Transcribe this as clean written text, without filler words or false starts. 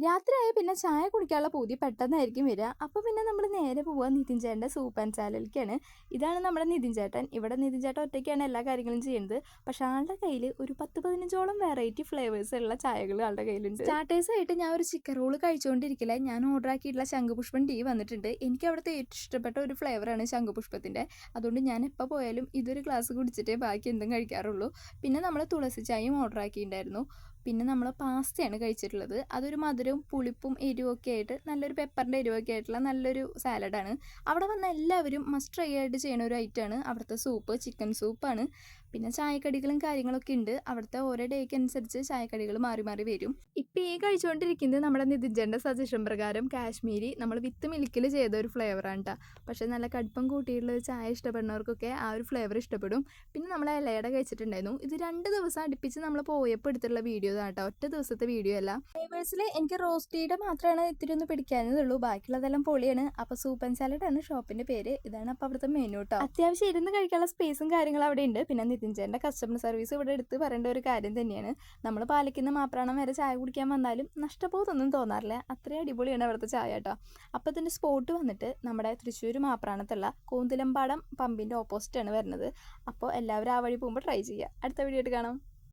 രാത്രിയായ പിന്നെ ചായ കുടിക്കാനുള്ള പൂതി പെട്ടെന്നായിരിക്കും വരിക. അപ്പോൾ പിന്നെ നമ്മൾ നേരെ പോവുക നിതിൻ ചേട്ടൻ്റെ സൂപ്പ് ആൻഡ് സാലഡിലേക്കാണ്. ഇതാണ് നമ്മുടെ നിതിൻ ചേട്ടൻ. ഇവിടെ നിതിൻ ചേട്ടൻ ഒറ്റയ്ക്കാണ് എല്ലാ കാര്യങ്ങളും ചെയ്യുന്നത്. പക്ഷേ ആളുടെ കയ്യിൽ ഒരു 10-15ഓളം വെറൈറ്റി ഫ്ലേവേഴ്സ് ഉള്ള ചായകൾ ആളുടെ കയ്യിലുണ്ട്. സ്റ്റാർട്ടേഴ്സായിട്ട് ഞാൻ ഒരു ചിക്കൻ റോൾ കഴിച്ചുകൊണ്ടിരിക്കില്ല. ഞാൻ ഓർഡർ ആക്കിയിട്ടുള്ള ശംഖുപുഷ്പം ടീ വന്നിട്ടുണ്ട്. എനിക്ക് അവിടുത്തെ ഏറ്റവും ഇഷ്ടപ്പെട്ട ഒരു ഫ്ലേവറാണ് ശംഖുപുഷ്പത്തിൻ്റെ. അതുകൊണ്ട് ഞാൻ എപ്പോൾ പോയാലും ഇതൊരു ഗ്ലാസ് കുടിച്ചിട്ടേ ബാക്കി എന്തും കഴിക്കാറുള്ളൂ. പിന്നെ നമ്മൾ തുളസി ചായയും ഓർഡർ ആക്കിയിട്ടുണ്ടായിരുന്നു. പിന്നെ നമ്മൾ പാസ്തയാണ് കഴിച്ചിട്ടുള്ളത്. അതൊരു മധുരവും പുളിപ്പും എരിവൊക്കെ ആയിട്ട് നല്ലൊരു പെപ്പറിൻ്റെ എരിവൊക്കെ ആയിട്ടുള്ള നല്ലൊരു സാലഡാണ്. അവിടെ വന്ന എല്ലാവരും മസ്റ്റ് ട്രൈ ആയിട്ട് ചെയ്യുന്ന ഒരു ഐറ്റമാണ് അവിടുത്തെ സൂപ്പ്. ചിക്കൻ സൂപ്പാണ്. പിന്നെ ചായക്കടികളും കാര്യങ്ങളൊക്കെ ഉണ്ട്. അവിടുത്തെ ഓരോ ഡേക്ക് അനുസരിച്ച് ചായക്കടികൾ മാറി മാറി വരും. ഇപ്പം ഈ കഴിച്ചുകൊണ്ടിരിക്കുന്നത് നമ്മുടെ നിതിൻജൻ്റെ സജഷൻ പ്രകാരം കാശ്മീരി നമ്മൾ വിത്ത് മിൽക്കിൽ ചെയ്ത ഒരു ഫ്ലേവറാണ് കേട്ടോ. പക്ഷേ നല്ല കടുപ്പം കൂട്ടിയിട്ടുള്ള ഒരു ചായ ഇഷ്ടപ്പെടുന്നവർക്കൊക്കെ ആ ഒരു ഫ്ലേവർ ഇഷ്ടപ്പെടും. പിന്നെ നമ്മൾ ഇലയുടെ കഴിച്ചിട്ടുണ്ടായിരുന്നു. ഇത് 2 ദിവസം അടുപ്പിച്ച് നമ്മൾ പോയപ്പോൾ എടുത്തുള്ള വീഡിയോ കേട്ടോ, ഒറ്റ ദിവസത്തെ വീഡിയോ അല്ല. ഫ്ലേവേഴ്സിൽ എനിക്ക് റോസ്റ്റീയുടെ മാത്രമാണ് ഇത്തിരി ഒന്ന് പിടിക്കാനുള്ളൂ. ബാക്കിയുള്ളതെല്ലാം പൊളിയാണ്. അപ്പോൾ സൂപ്പ് ആൻഡ് സാലഡാണ് ഷോപ്പിൻ്റെ പേര്. ഇതാണ് അപ്പോൾ അവിടുത്തെ മെനു കേട്ടോ. അത്യാവശ്യം ഇരുന്ന് കഴിക്കാനുള്ള സ്പേസും കാര്യങ്ങളും അവിടെ ഉണ്ട്. പിന്നെ നിതിൻ ചേട്ടൻ്റെ കസ്റ്റമർ സർവീസ് ഇവിടെ എടുത്ത് പറയേണ്ട ഒരു കാര്യം തന്നെയാണ്. നമ്മൾ പാലിക്കുന്ന മാപ്രാണം വരെ ചായ കുടിക്കാൻ വന്നാലും നഷ്ടബോധമൊന്നും തോന്നാറില്ല. അത്രയും അടിപൊളിയാണ് അവിടുത്തെ ചായ കേട്ടോ. അപ്പോൾ ഇതിൻ്റെ സ്പോട്ട് വന്നിട്ട് നമ്മുടെ തൃശ്ശൂർ മാപ്രാണത്തുള്ള കൂന്തിലമ്പാടം പമ്പിൻ്റെ ഓപ്പോസിറ്റാണ് വരുന്നത്. അപ്പോൾ എല്ലാവരും ആ വഴി പോകുമ്പോൾ ട്രൈ ചെയ്യുക. അടുത്ത വീഡിയോ ആയിട്ട് കാണാം.